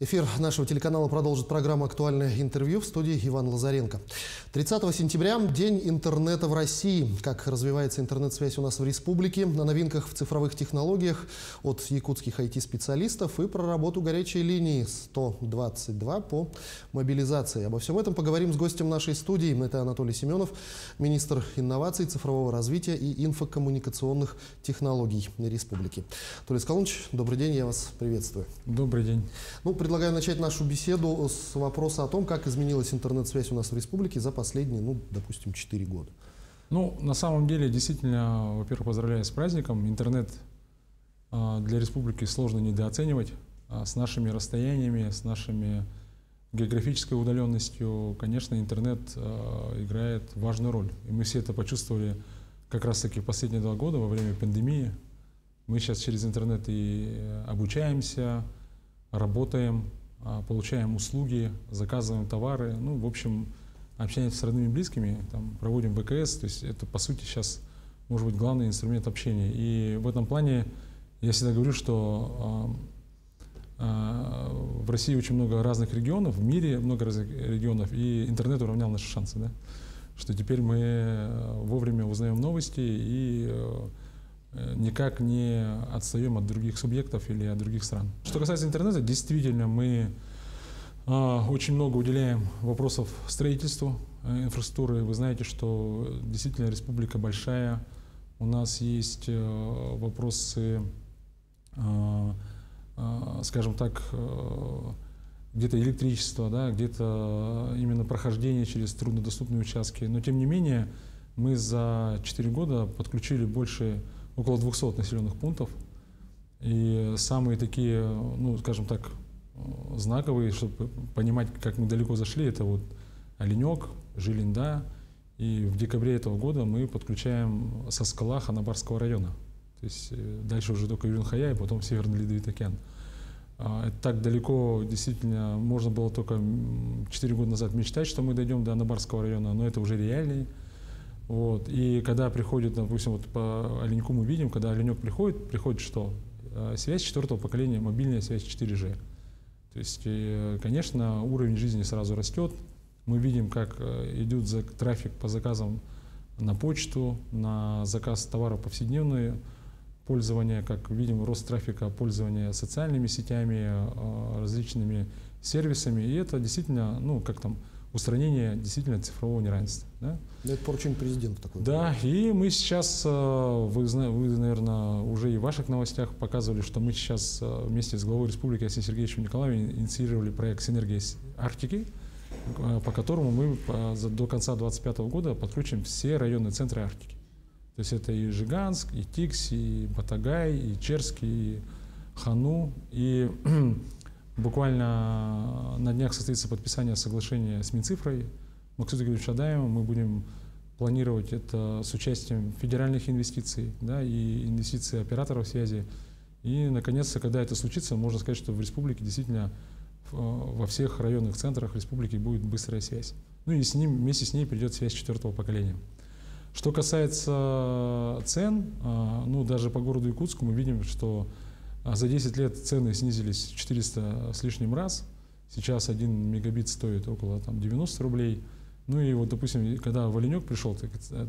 Эфир нашего телеканала продолжит программа «Актуальное интервью», в студии Иван Лазаренко. 30 сентября – День интернета в России. Как развивается интернет-связь у нас в республике, о новинках в цифровых технологиях от якутских IT-специалистов и про работу горячей линии 122 по мобилизации. Обо всем этом поговорим с гостем нашей студии. Это Анатолий Семенов, министр инноваций, цифрового развития и инфокоммуникационных технологий республики. Анатолий Скалунович, добрый день, я вас приветствую. Добрый день. Предлагаю начать нашу беседу с вопроса о том, как изменилась интернет-связь у нас в республике за последние, допустим, 4 года. На самом деле, действительно, во-первых, поздравляю с праздником. Интернет для республики сложно недооценивать. С нашими расстояниями, с нашими географической удаленностью, конечно, интернет играет важную роль. И мы все это почувствовали как раз-таки в последние 2 года во время пандемии. Мы сейчас через интернет и обучаемся, работаем, получаем услуги, заказываем товары, в общем, общаемся с родными и близкими, проводим ВКС, то есть это, по сути, сейчас может быть главный инструмент общения. И в этом плане я всегда говорю, что в России очень много разных регионов, в мире много разных регионов, и интернет уравнял наши шансы, да? Что теперь мы вовремя узнаем новости и никак не отстаем от других субъектов или от других стран. Что касается интернета, действительно мы очень много уделяем вопросов строительству инфраструктуры. Вы знаете, что действительно республика большая, у нас есть вопросы, скажем так, где-то электричество, да, где-то именно прохождение через труднодоступные участки. Но тем не менее мы за 4 года подключили около 200 населенных пунктов. И самые такие, скажем так, знаковые, чтобы понимать, как мы далеко зашли, это Оленек, Жилинда. И в декабре этого года мы подключаем Саскала Ханабарского района. То есть дальше уже только Юрин-Хая и потом Северный Ледовитый океан. Это так далеко, действительно, можно было только 4 года назад мечтать, что мы дойдем до Ханабарского района, но это уже реальный. И когда приходит, допустим, по Оленьку мы видим, когда Оленек приходит что? Связь 4-го поколения, мобильная связь 4G. То есть, конечно, уровень жизни сразу растет. Мы видим, как идет трафик по заказам на почту, на заказ товаров повседневное пользование, как видим рост трафика пользования социальными сетями, различными сервисами. И это действительно, устранение действительно цифрового неравенства. Да? Это поручение президента такое. Да, и мы сейчас, вы, наверное, уже и в ваших новостях показывали, что мы сейчас вместе с главой республики Алексеем Сергеевичем Николаевым инициировали проект «Синергия Арктики», по которому мы до конца 2025 года подключим все районные центры Арктики. То есть это и Жиганск, и Тикс, и Батагай, и Черский, и Хану. И буквально на днях состоится подписание соглашения с Минцифрой, Максутом Игоревичем Шадаевым. Мы будем планировать это с участием федеральных инвестиций, да, и инвестиций операторов связи. И, наконец-то, когда это случится, можно сказать, что в республике действительно во всех районных центрах республики будет быстрая связь. И вместе с ней придет связь 4-го поколения. Что касается цен, даже по городу Якутску мы видим, что за 10 лет цены снизились в 400 с лишним раз. Сейчас 1 мегабит стоит около 90 рублей. Допустим, когда в Оленек пришел,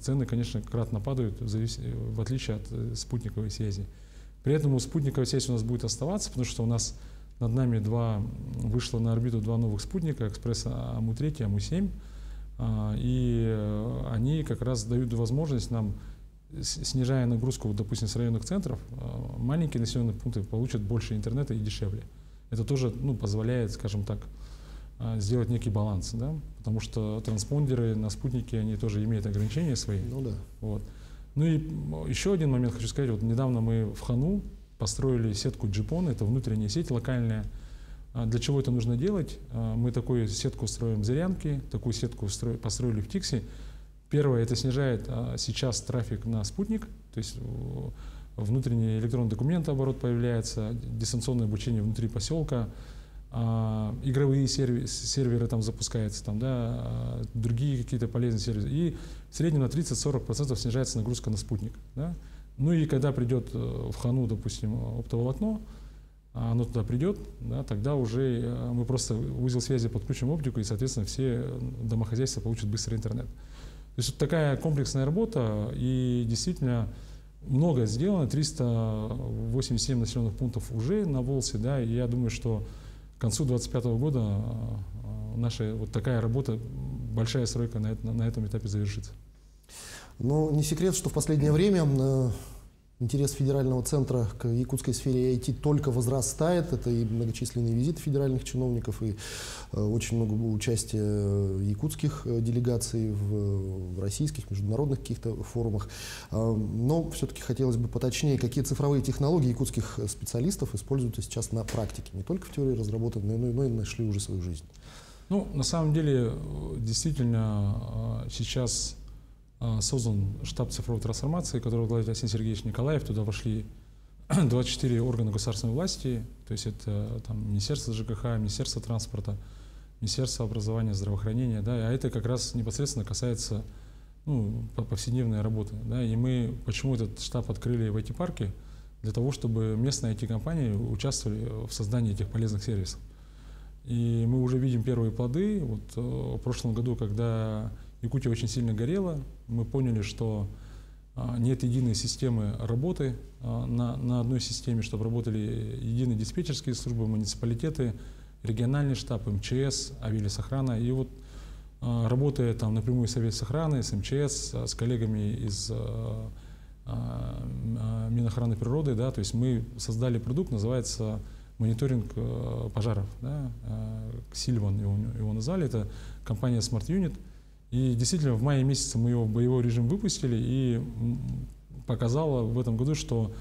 цены, конечно, кратно падают, в отличие от спутниковой связи. При этом спутниковая связь у нас будет оставаться, потому что у нас над нами вышло на орбиту 2 новых спутника, Экспресс АМУ-3, АМУ-7. И они как раз дают возможность нам, снижая нагрузку, допустим, с районных центров, маленькие населенные пункты получат больше интернета и дешевле. Это тоже позволяет, скажем так, сделать некий баланс, да? Потому что транспондеры на спутнике, они тоже имеют ограничения свои. И еще один момент хочу сказать. Недавно мы в Хану построили сетку GPON, это внутренняя сеть локальная. Для чего это нужно делать? Мы такую сетку строим в Зырянке, такую сетку построили в Тиксе. Первое, это снижает сейчас трафик на спутник, то есть внутренний электронный документооборот появляется, дистанционное обучение внутри поселка, игровые серверы там запускаются, другие какие-то полезные сервисы. И в среднем на 30-40% снижается нагрузка на спутник. Да? И когда придет в Хану, допустим, оптоволокно, оно туда придет, да, тогда уже мы просто в узел связи подключим оптику, и, соответственно, все домохозяйства получат быстрый интернет. То есть вот такая комплексная работа, и действительно много сделано, 387 населенных пунктов уже на Волсе, да, и я думаю, что к концу 2025 года наша вот такая работа, большая стройка на этом этапе завершится. Но не секрет, что в последнее время интерес федерального центра к якутской сфере IT только возрастает. Это и многочисленные визиты федеральных чиновников, и очень много было участия якутских делегаций в российских, международных каких-то форумах. Но все-таки хотелось бы поточнее, какие цифровые технологии якутских специалистов используются сейчас на практике. Не только в теории разработаны, но и нашли уже свою жизнь. Ну, на самом деле, действительно, сейчас создан штаб цифровой трансформации, который возглавляет Арсений Сергеевич Николаев. Туда вошли 24 органа государственной власти, то есть это там, Министерство ЖКХ, Министерство транспорта, Министерство образования, здравоохранения, да, а это как раз непосредственно касается повседневной работы. Да, и мы почему этот штаб открыли в IT-парке? Для того, чтобы местные IT-компании участвовали в создании этих полезных сервисов. И мы уже видим первые плоды. Вот в прошлом году, когда Якутия очень сильно горела, мы поняли, что нет единой системы работы на одной системе, чтобы работали единые диспетчерские службы, муниципалитеты, региональный штаб, МЧС, авиалесохрана. И вот работая там напрямую с авиалесохраной, с МЧС, с коллегами из Минохраны природы, да, то есть мы создали продукт, называется мониторинг пожаров. Да, Сильван его назвали, это компания Smart Unit. И действительно, в мае месяце мы его в боевой режим выпустили, и показало в этом году, что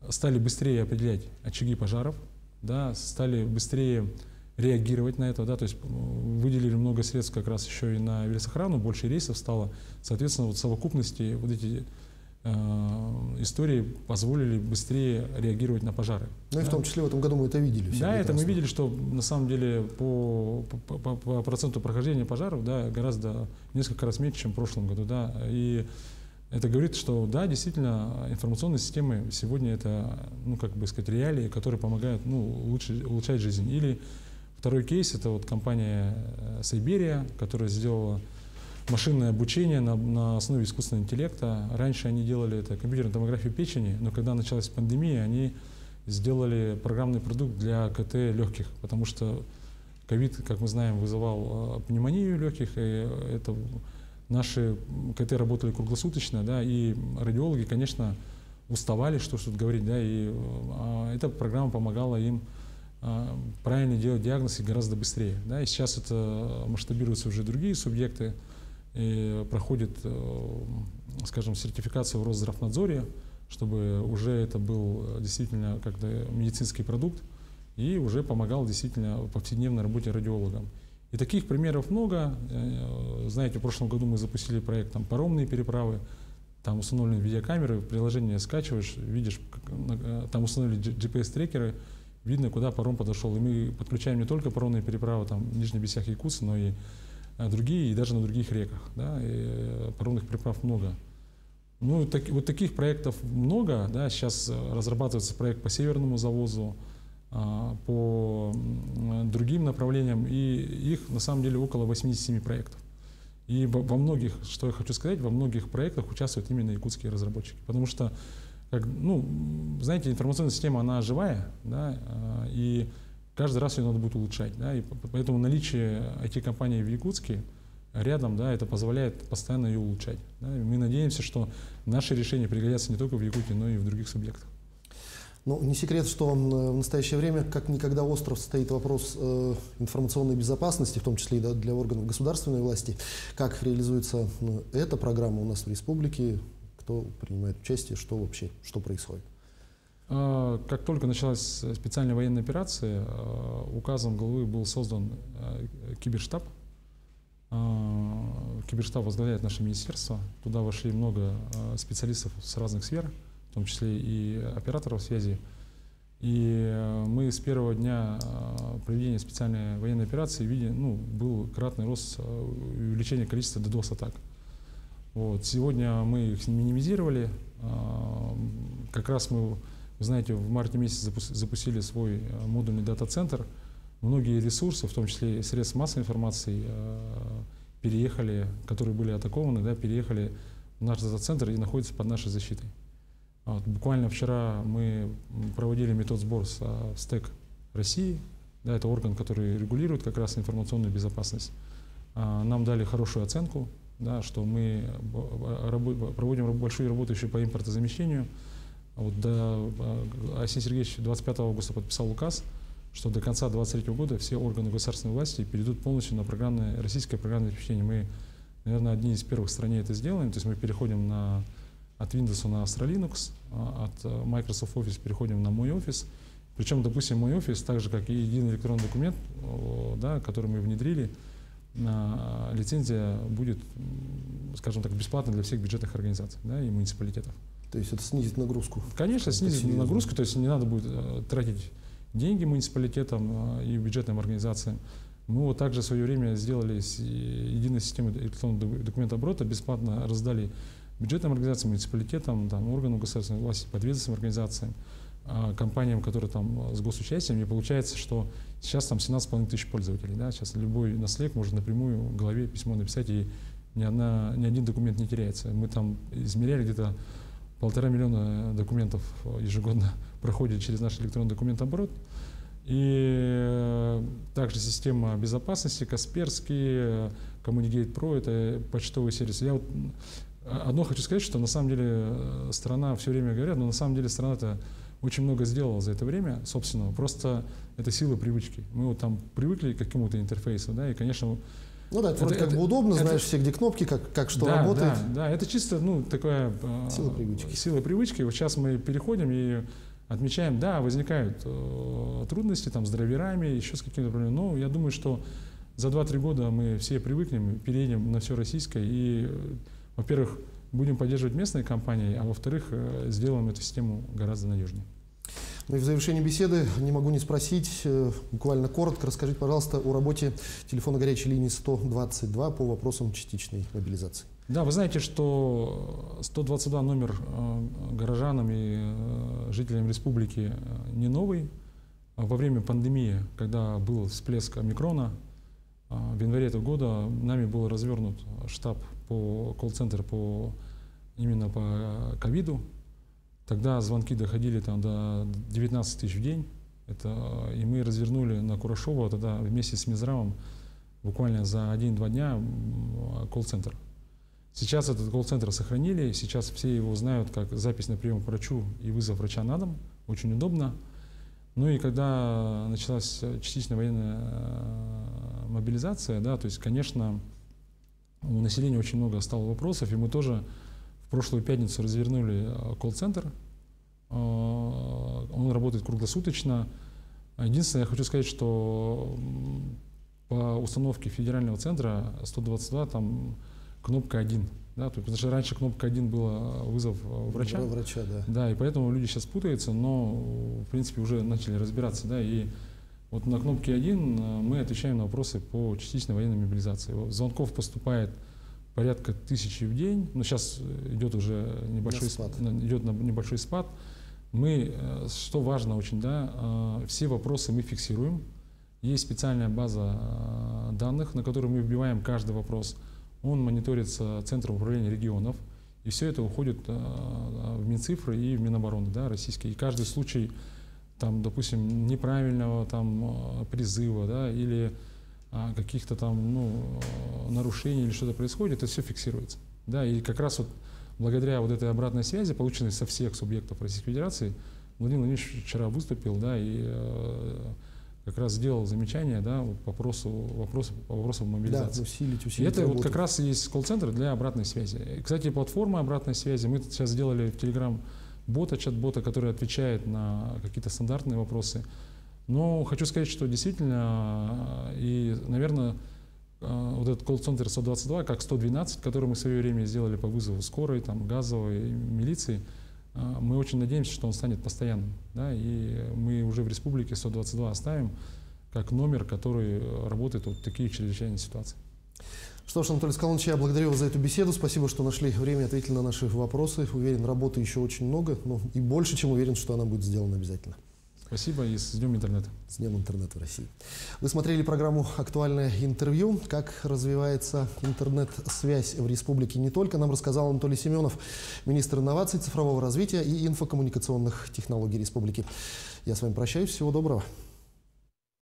стали быстрее определять очаги пожаров, да, стали быстрее реагировать на это, да, то есть выделили много средств как раз еще и на авиасохрану, больше рейсов стало. Соответственно, вот в совокупности вот эти истории позволили быстрее реагировать на пожары. Ну и в том числе в этом году мы это видели. Да, это мы видели, что на самом деле по проценту прохождения пожаров, да, гораздо несколько раз меньше, чем в прошлом году. Да, и это говорит, что да, действительно, информационные системы сегодня это, как бы сказать, реалии, которые помогают улучшать жизнь. Или второй кейс, это вот компания Сайберия, которая сделала машинное обучение на основе искусственного интеллекта. Раньше они делали это компьютерную томографию печени, но когда началась пандемия, они сделали программный продукт для КТ легких, потому что ковид, как мы знаем, вызывал пневмонию легких, и это наши КТ работали круглосуточно, да, и радиологи, конечно, уставали, что тут говорить, да, и эта программа помогала им правильно делать диагноз и гораздо быстрее. Да, и сейчас это масштабируются уже другие субъекты, и проходит, скажем, сертификацию в Росздравнадзоре, чтобы уже это был действительно как-то медицинский продукт и уже помогал действительно в повседневной работе радиологам. И таких примеров много. Знаете, в прошлом году мы запустили проект там, паромные переправы, там установлены видеокамеры, приложение скачиваешь, видишь, там установили GPS-трекеры, видно, куда паром подошел. И мы подключаем не только паромные переправы, там, Нижний Бесях-Якутск, но и другие, и даже на других реках. Да, и паромных переправ много. Вот таких проектов много. Да, сейчас разрабатывается проект по северному завозу, по другим направлениям, и их на самом деле около 87 проектов. И во многих, что я хочу сказать, во многих проектах участвуют именно якутские разработчики. Потому что, знаете, информационная система, она живая, да, и каждый раз ее надо будет улучшать. Да, и поэтому наличие IT-компании в Якутске рядом, да, это позволяет постоянно ее улучшать. Да, и мы надеемся, что наши решения пригодятся не только в Якутии, но и в других субъектах. Ну, не секрет, что в настоящее время как никогда остро стоит вопрос информационной безопасности, в том числе и для органов государственной власти. Как реализуется эта программа у нас в республике, кто принимает участие, что происходит? Как только началась специальная военная операция, указом главы был создан киберштаб. Киберштаб возглавляет наше министерство. Туда вошли много специалистов с разных сфер, в том числе и операторов связи. И мы с первого дня проведения специальной военной операции видим, был кратный рост увеличения количества DDoS-атак. Вот. Сегодня мы их минимизировали. Как раз мы Вы знаете, в марте месяце запустили свой модульный дата-центр. Многие ресурсы, в том числе и средств массовой информации, переехали, которые были атакованы, да, переехали в наш дата-центр и находятся под нашей защитой. Вот, буквально вчера мы проводили метод-сбор с СТЭК России. Да, это орган, который регулирует как раз информационную безопасность. Нам дали хорошую оценку, да, что мы проводим большую работу еще по импортозамещению. Вот Арсений Сергеевич 25 августа подписал указ, что до конца 2023 года все органы государственной власти перейдут полностью на российское программное обеспечение. Мы, наверное, одни из первых в стране это сделаем. То есть мы переходим от Windows на Astra Linux, от Microsoft Office переходим на мой офис. Причем, допустим, мой офис, так же как и единый электронный документ, да, который мы внедрили, лицензия будет, скажем так, бесплатной для всех бюджетных организаций, да, и муниципалитетов. То есть это снизит нагрузку? Конечно, снизит нагрузку, то есть не надо будет тратить деньги муниципалитетам и бюджетным организациям. Мы вот также в свое время сделали единую систему электронного документооборота, бесплатно раздали бюджетным организациям, муниципалитетам, там, органам государственной власти, подведомственным организациям, компаниям, которые там с госучастием. И получается, что сейчас там 17,5 тысяч пользователей. Да? Сейчас любой наследник может напрямую в голове письмо написать, и ни один документ не теряется. Мы там измеряли где-то 1,5 миллиона документов ежегодно проходит через наш электронный документооборот. И также система безопасности, Касперский, Communicate Pro, это почтовый сервис. Я вот одно хочу сказать, что на самом деле страна, все время говорят, но на самом деле страна-то очень много сделала за это время собственного. Просто это сила привычки. Мы вот там привыкли к какому-то интерфейсу, да, и, конечно, ну да, это вроде как бы удобно, знаешь все, где кнопки, как что да, работает. Да, это чисто, ну, такая сила привычки. Сила привычки. Вот сейчас мы переходим и отмечаем, да, возникают трудности там с драйверами, еще с какими-то проблемами. Но я думаю, что за 2-3 года мы все привыкнем, переедем на все российское и, во-первых, будем поддерживать местные компании, а во-вторых, сделаем эту систему гораздо надежнее. Ну и в завершении беседы не могу не спросить, буквально коротко, расскажите, пожалуйста, о работе телефона горячей линии 122 по вопросам частичной мобилизации. Да, вы знаете, что 122 номер горожанам и жителям республики не новый. Во время пандемии, когда был всплеск омикрона, в январе этого года нами был развернут штаб колл-центр именно по ковиду. Тогда звонки доходили там до 19 тысяч в день. И мы развернули на Курашова тогда вместе с Минздравом буквально за 1-2 дня колл-центр. Сейчас этот колл-центр сохранили, сейчас все его знают как запись на прием к врачу и вызов врача на дом. Очень удобно. Ну и когда началась частичная военная мобилизация, да, то есть, конечно, у населения очень много стало вопросов, и мы тоже в прошлую пятницу развернули колл-центр. Он работает круглосуточно. Единственное, я хочу сказать, что по установке федерального центра 122 там кнопка 1. Да, потому что раньше кнопка 1 была вызов врача. Да, и поэтому люди сейчас путаются, но в принципе уже начали разбираться. Да, и вот на кнопке 1 мы отвечаем на вопросы по частичной военной мобилизации. Звонков поступает порядка 1000 в день, но сейчас идет уже небольшой спад. Мы, что важно очень, да, все вопросы мы фиксируем. Есть специальная база данных, на которую мы вбиваем каждый вопрос. Он мониторится Центром управления регионов, и все это уходит в Минцифры и в Минобороны, да, российские. И каждый случай, там, допустим, неправильного там призыва, да, или каких-то там нарушений или что-то происходит, это все фиксируется. Да, и как раз вот благодаря вот этой обратной связи, полученной со всех субъектов Российской Федерации, Владимир Владимирович вчера выступил, да, и как раз сделал замечание, да, по вопросу мобилизации. Да, усилить и это работу. Вот как раз и есть колл-центр для обратной связи. И, кстати, платформа обратной связи, мы сейчас сделали в Telegram чат-бота, который отвечает на какие-то стандартные вопросы. Но хочу сказать, что действительно, и, наверное, вот этот колл-центр 122, как 112, который мы в свое время сделали по вызову скорой, там, газовой, милиции, мы очень надеемся, что он станет постоянным. Да, и мы уже в республике 122 оставим как номер, который работает в такие чрезвычайные ситуации. Что ж, Анатолий Скалыч, я благодарю вас за эту беседу. Спасибо, что нашли время и ответили на наши вопросы. Уверен, работы еще очень много, но и больше, чем уверен, что она будет сделана обязательно. Спасибо и с Днем интернета. С Днем интернета в России. Вы смотрели программу «Актуальное интервью». Как развивается интернет-связь в республике не только, нам рассказал Анатолий Семенов, министр инноваций, цифрового развития и инфокоммуникационных технологий республики. Я с вами прощаюсь. Всего доброго.